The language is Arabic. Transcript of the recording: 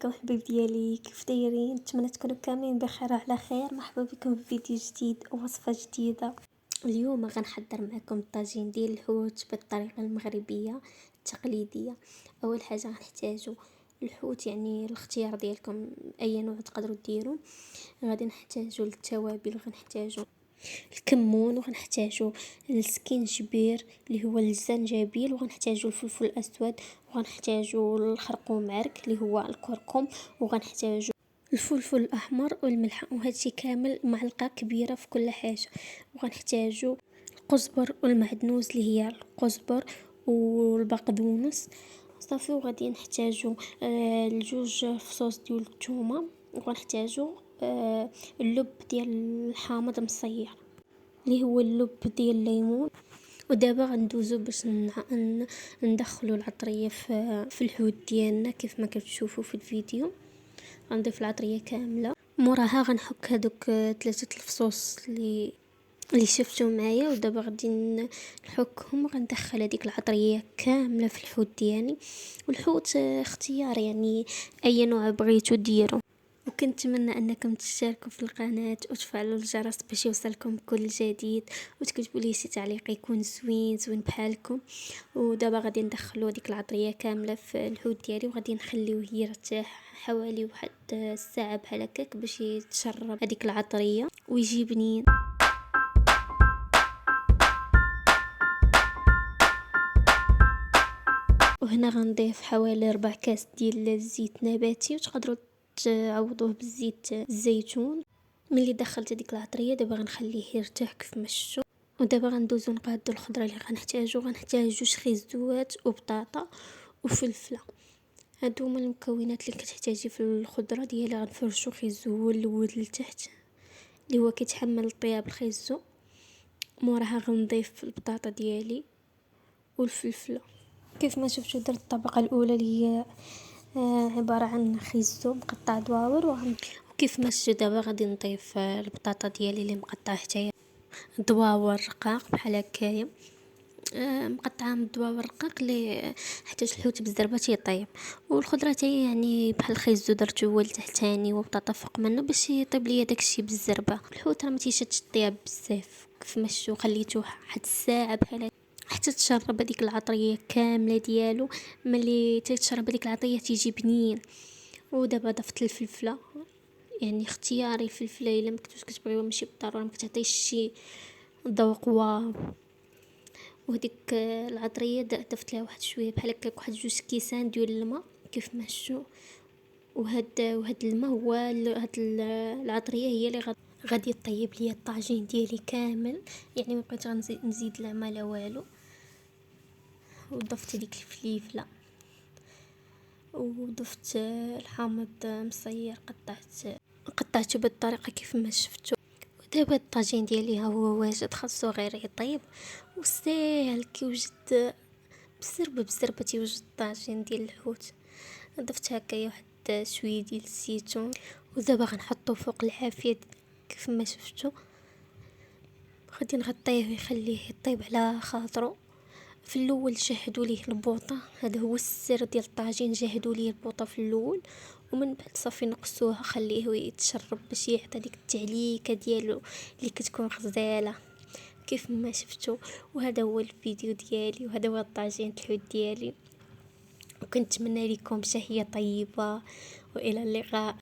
عليكم حبايب ديالي، كيف دايرين؟ نتمنى تكونوا كاملين بخير وعلى خير. مرحبا بكم في فيديو جديد ووصفه جديده. اليوم غنحضر معكم الطاجين ديال الحوت بالطريقه المغربيه التقليديه. اول حاجه غنحتاجو الحوت، يعني الاختيار ديالكم اي نوع تقدروا ديروا. غادي نحتاجو التوابل، غنحتاجو الكمون، وغنحتاجو السكينجبير اللي هو الزنجبيل، وغنحتاجو الفلفل الاسود، وغنحتاجو الخرقوم معرك اللي هو الكركم، وغنحتاجو الفلفل الاحمر والملح، وهادشي كامل معلقه كبيره في كل حاجه. وغنحتاجو القزبر والمعدنوس اللي هي القزبر والبقدونس صافي. وغادي نحتاجو الجوج فصوص ديال الثومه، وغنحتاجو اللب ديال الحامض مصير اللي هو اللب ديال الليمون. ودابا غندوزو باش ندخلو العطريه في الحوت ديالنا كيف ما كتشوفوا في الفيديو. غنضيف العطريه كامله، موراها غنحك هذوك 3 الفصوص اللي شفتوا معايا. ودابا غادي نحكهم وغندخل هذيك العطريه كامله في الحوت ديالي. والحوت اختيار، يعني اي نوع بغيتو ديرو. وكنتمنى انكم تشتركوا في القناه وتفعلوا الجرس باش يوصلكم كل جديد، وتكتبوا لي شي تعليق يكون زوين بحالكم. ودابا غادي ندخلوا ديك العطريه كامله في الحوت ديالي، وغادي نخليوه يرتاح حوالي واحد الساعه بحال هكاك باش يتشرب هذيك العطريه ويجي بنين. وهنا غنضيف حوالي 4 كاس ديال الزيت نباتي، وتقدروا تعوضوه بالزيت الزيتون. ملي دخلت هذيك العطريه دابا غنخليه يرتاح كيف ما شفتوا. ودابا غندوزو نقادو الخضره اللي غنحتاجو جوج خيزوات وبطاطا وفلفله. هادو هما المكونات اللي كتحتاجي في الخضره ديالي. غنفرشو خيزو الاول لتحت اللي هو كيتحمل الطياب الخيزو. موراها غنضيف البطاطا ديالي والفلفله كيف ما شفتوا. درت الطبقه الاولى اللي هي عباره عن خيزو مقطع دواور، وكيف ما شفتوا دابا غادي نضيف البطاطا ديالي اللي مقطعه حتى دواور رقاق بحال هكايا، مقطعه من الدواور الرقاق اللي حتى الحوت بالزربه يطيب. والخضره حتى يعني بحال الخيزو درتو هو لتحتاني وبطاطا فوق منه باش يطيب ليا داكشي بالزربه. الحوت راه ما تيشدش الطياب بزاف كيف ما شفتوا. خليته واحد الساعه بحال حتى تشرب هذيك العطريه كامله ديالو. ملي تشرب هذيك العطريه تيجي بنين. ودابا ضفت الفلفله، يعني اختياري الفلفله الا ما كنتوش كتبغيوها ماشي بالضروره، ما كتعطيش شي ذوق واو. وهديك العطريه ضفت لها واحد شويه بحال هكاك واحد 2 كيسان ديال الماء كيف ما شفتوا. وهاد الماء هو هاد العطريه هي اللي غادي طيب ليا الطاجين ديالي كامل، يعني ما بقيت نزيد لا ما لا والو. وضفت ديك الفليفله، وضفت الحامض مصير قطعته بالطريقه كيف ما شفتوا. ودابا الطاجين ديالي ها هو واجد، خاصو غير يطيب وساهل كيوجد بزربه تيوجد الطاجين ديال الحوت. ضفت هكايا واحد شويه ديال الزيتون. ودابا غنحطو فوق العافيه كيف ما شفتوا. غادي نغطيه ويخليه يطيب على خاطرو. في الاول جهدوا ليه البوطه، هذا هو السر ديال الطاجين، جهدوا ليه البوطه في الاول، ومن بعد صافي نقصوها خليه يتشرب باش يعطي ديك التعليكه ديالو اللي كتكون غزاله كيف ما شفتوا. وهذا هو الفيديو ديالي، وهذا هو الطاجين الحوت ديالي. وكنتمنى لكم شهيه طيبه، والى اللقاء.